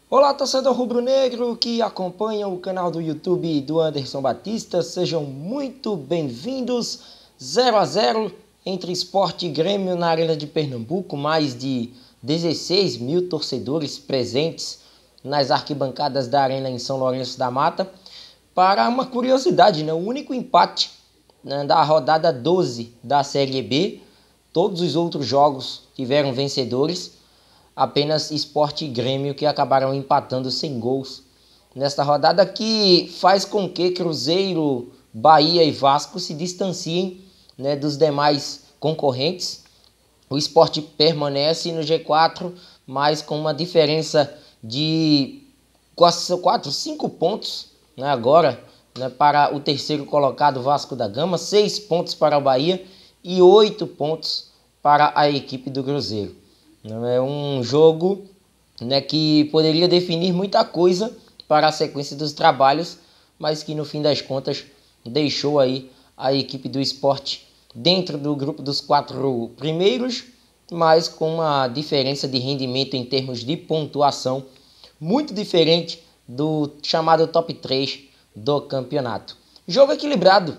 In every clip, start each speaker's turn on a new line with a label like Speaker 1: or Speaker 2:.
Speaker 1: Olá, torcedor rubro-negro que acompanha o canal do YouTube do Anderson Batista, sejam muito bem-vindos. 0-0 entre Sport e Grêmio na Arena de Pernambuco, mais de 16 mil torcedores presentes nas arquibancadas da Arena em São Lourenço da Mata. Para uma curiosidade, o único empate da rodada 12 da Série B, todos os outros jogos tiveram vencedores. Apenas Sport e Grêmio que acabaram empatando sem gols nesta rodada, que faz com que Cruzeiro, Bahia e Vasco se distanciem dos demais concorrentes. O Sport permanece no G4, mas com uma diferença de 5 pontos agora para o terceiro colocado Vasco da Gama, 6 pontos para o Bahia e 8 pontos para a equipe do Cruzeiro. É um jogo que poderia definir muita coisa para a sequência dos trabalhos, mas que no fim das contas deixou aí a equipe do Sport dentro do grupo dos 4 primeiros, mas com uma diferença de rendimento em termos de pontuação muito diferente do chamado top 3 do campeonato. Jogo equilibrado,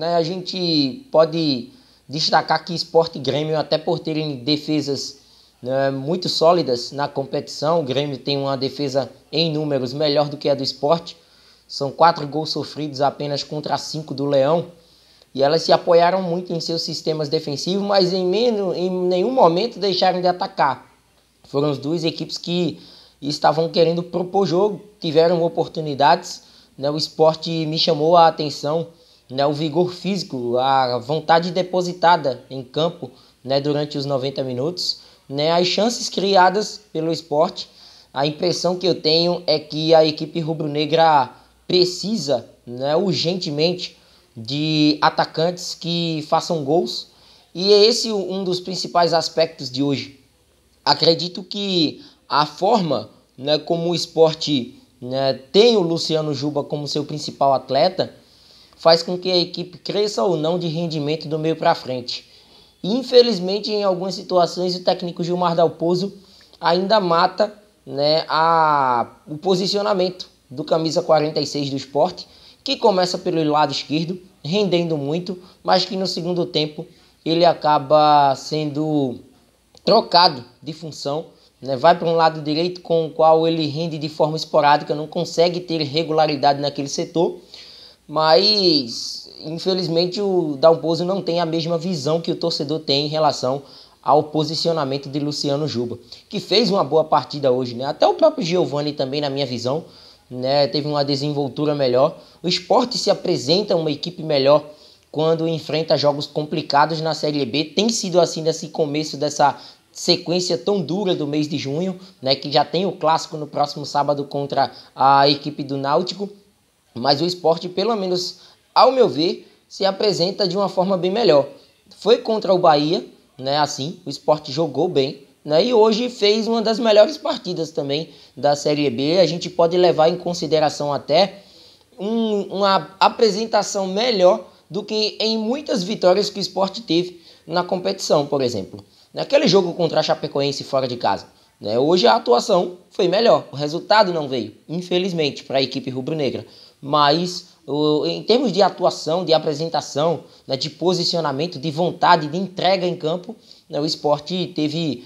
Speaker 1: A gente pode destacar que Sport e Grêmio, até por terem defesas muito sólidas na competição, o Grêmio tem uma defesa em números melhor do que a do Sport. São 4 gols sofridos apenas contra 5 do Leão. E elas se apoiaram muito em seus sistemas defensivos, mas em nenhum momento deixaram de atacar. Foram as duas equipes que estavam querendo propor jogo, tiveram oportunidades. O Sport me chamou a atenção, o vigor físico, a vontade depositada em campo durante os 90 minutos. As chances criadas pelo Sport, a impressão que eu tenho é que a equipe rubro-negra precisa urgentemente de atacantes que façam gols, e é esse um dos principais aspectos de hoje. Acredito que a forma como o Sport tem o Luciano Juba como seu principal atleta faz com que a equipe cresça ou não de rendimento do meio para frente. Infelizmente, em algumas situações, o técnico Gilmar Dalpozo ainda mata o posicionamento do camisa 46 do Sport, que começa pelo lado esquerdo, rendendo muito, mas que no segundo tempo ele acaba sendo trocado de função, vai para um lado direito com o qual ele rende de forma esporádica, não consegue ter regularidade naquele setor, mas infelizmente o Dalpozo não tem a mesma visão que o torcedor tem em relação ao posicionamento de Luciano Juba, que fez uma boa partida hoje, Até o próprio Giovani também, na minha visão, teve uma desenvoltura melhor. O Sport se apresenta uma equipe melhor quando enfrenta jogos complicados na Série B. Tem sido assim nesse começo dessa sequência tão dura do mês de junho, que já tem o clássico no próximo sábado contra a equipe do Náutico. Mas o Sport, pelo menos ao meu ver, se apresenta de uma forma bem melhor. Foi contra o Bahia, assim, o Sport jogou bem, e hoje fez uma das melhores partidas também da Série B. A gente pode levar em consideração até uma apresentação melhor do que em muitas vitórias que o Sport teve na competição, por exemplo. Naquele jogo contra a Chapecoense fora de casa, hoje a atuação foi melhor, o resultado não veio, infelizmente, para a equipe rubro-negra. Mas em termos de atuação, de apresentação, de posicionamento, de vontade, de entrega em campo, o Sport teve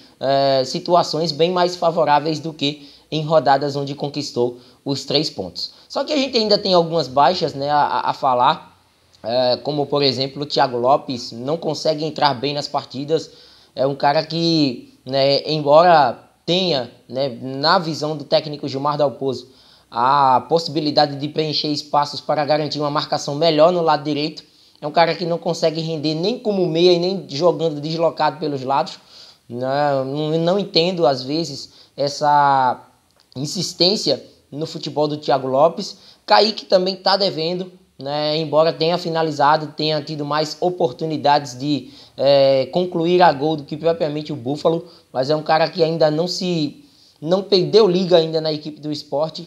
Speaker 1: situações bem mais favoráveis do que em rodadas onde conquistou os 3 pontos. Só que a gente ainda tem algumas baixas a falar, como por exemplo o Thiago Lopes não consegue entrar bem nas partidas. É um cara que, embora tenha, na visão do técnico Gilmar Dalpozo, a possibilidade de preencher espaços para garantir uma marcação melhor no lado direito, é um cara que não consegue render nem como meia e nem jogando deslocado pelos lados. Não entendo, às vezes, essa insistência no futebol do Thiago Lopes. Kaique também está devendo, embora tenha finalizado, tenha tido mais oportunidades de concluir a gol do que propriamente o Búfalo, mas é um cara que ainda não perdeu liga ainda na equipe do Sport.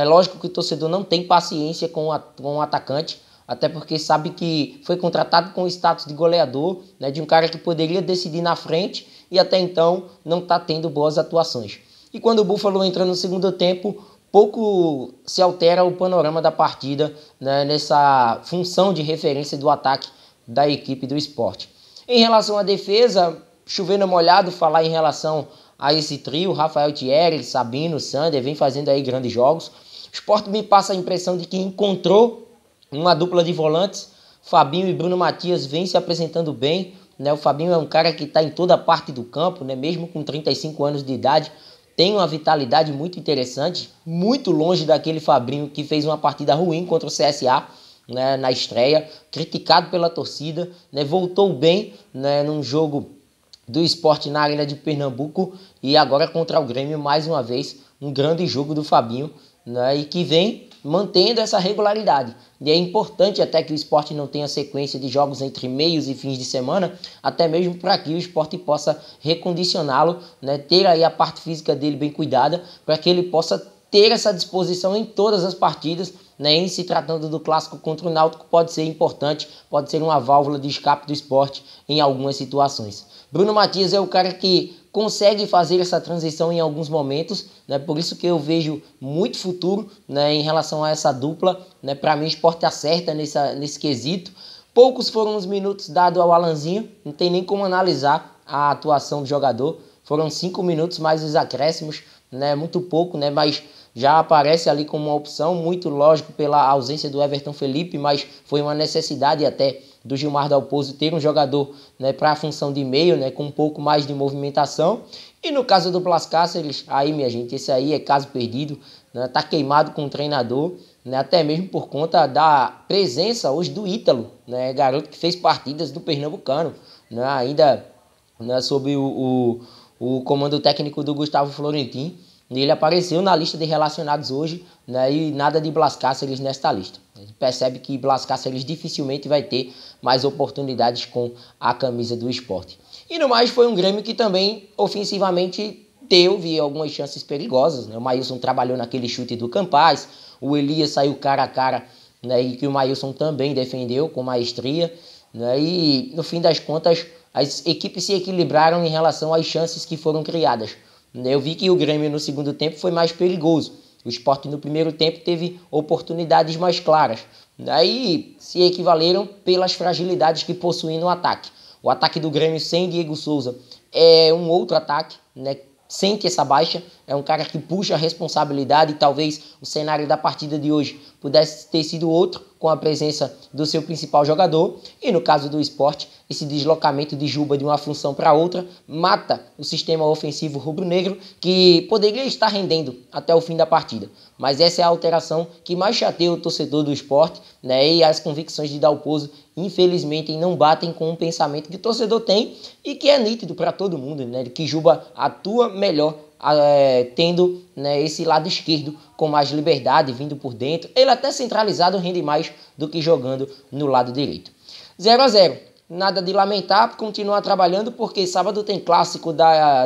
Speaker 1: Lógico que o torcedor não tem paciência com o atacante, até porque sabe que foi contratado com o status de goleador, de um cara que poderia decidir na frente e até então não está tendo boas atuações. E quando o Buffalo entra no segundo tempo, pouco se altera o panorama da partida, né, nessa função de referência do ataque da equipe do Sport. Em relação à defesa, chovendo molhado falar em relação a esse trio, Rafael Thierry, Sabino, Sander, vem fazendo aí grandes jogos. O Sport me passa a impressão de que encontrou uma dupla de volantes, Fabinho e Bruno Matias vem se apresentando bem, né? O Fabinho é um cara que está em toda parte do campo, né? Mesmo com 35 anos de idade, tem uma vitalidade muito interessante, muito longe daquele Fabinho que fez uma partida ruim contra o CSA, né, na estreia, criticado pela torcida, né? Voltou bem, né, num jogo do Sport na Arena de Pernambuco e agora contra o Grêmio mais uma vez, um grande jogo do Fabinho, né, e que vem mantendo essa regularidade. E é importante até que o Sport não tenha sequência de jogos entre meios e fins de semana, até mesmo para que o Sport possa recondicioná-lo, né, ter aí a parte física dele bem cuidada, para que ele possa ter essa disposição em todas as partidas, né, em se tratando do clássico contra o Náutico, pode ser importante, pode ser uma válvula de escape do Sport em algumas situações. Bruno Matias é o cara que consegue fazer essa transição em alguns momentos, né? Por isso que eu vejo muito futuro, né, em relação a essa dupla, né? Para mim o Sport acerta nesse quesito. Poucos foram os minutos dados ao Alanzinho, não tem nem como analisar a atuação do jogador. Foram 5 minutos mais os acréscimos, né? Muito pouco, né? Mas já aparece ali como uma opção, muito lógico pela ausência do Everton Felipe, mas foi uma necessidade até do Gilmar Dalpozo ter um jogador, né, para a função de meio, né, com um pouco mais de movimentação. E no caso do Blas Cáceres, aí minha gente, esse aí é caso perdido, né, tá queimado com o treinador, né, até mesmo por conta da presença hoje do Ítalo, né, garoto que fez partidas do Pernambucano, né, ainda, né, sob o comando técnico do Gustavo Florentin. Ele apareceu na lista de relacionados hoje, né, e nada de Blas Cáceres nesta lista. A gente percebe que Blas Cáceres dificilmente vai ter mais oportunidades com a camisa do Sport. E no mais foi um Grêmio que também ofensivamente teve algumas chances perigosas, né? O Maílson trabalhou naquele chute do Campaz, o Elias saiu cara a cara, né, e que o Maílson também defendeu com maestria, né, e no fim das contas as equipes se equilibraram em relação às chances que foram criadas. Eu vi que o Grêmio no segundo tempo foi mais perigoso. O Sport no primeiro tempo teve oportunidades mais claras. Aí se equivaleram pelas fragilidades que possuem no ataque. O ataque do Grêmio sem Diego Souza é um outro ataque, né? Sente essa baixa, é um cara que puxa a responsabilidade e talvez o cenário da partida de hoje pudesse ter sido outro com a presença do seu principal jogador. E no caso do Sport, esse deslocamento de Juba de uma função para outra mata o sistema ofensivo rubro-negro que poderia estar rendendo até o fim da partida. Mas essa é a alteração que mais chateia o torcedor do Sport, né? E as convicções de Dalpozo, infelizmente, não batem com o pensamento que o torcedor tem e que é nítido para todo mundo, né? Que Juba atua melhor tendo, né, esse lado esquerdo com mais liberdade, vindo por dentro. Ele até centralizado rende mais do que jogando no lado direito. 0-0. Nada de lamentar, continuar trabalhando porque sábado tem clássico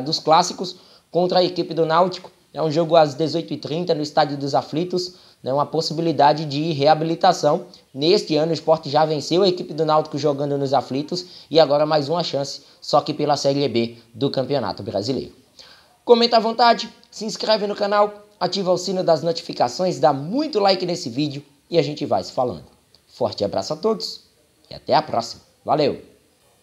Speaker 1: dos clássicos contra a equipe do Náutico. É um jogo às 18h30 no Estádio dos Aflitos, né, uma possibilidade de reabilitação. Neste ano o Sport já venceu a equipe do Náutico jogando nos Aflitos e agora mais uma chance, só que pela Série B do Campeonato Brasileiro. Comenta à vontade, se inscreve no canal, ativa o sino das notificações, dá muito like nesse vídeo e a gente vai se falando. Forte abraço a todos e até a próxima. Valeu!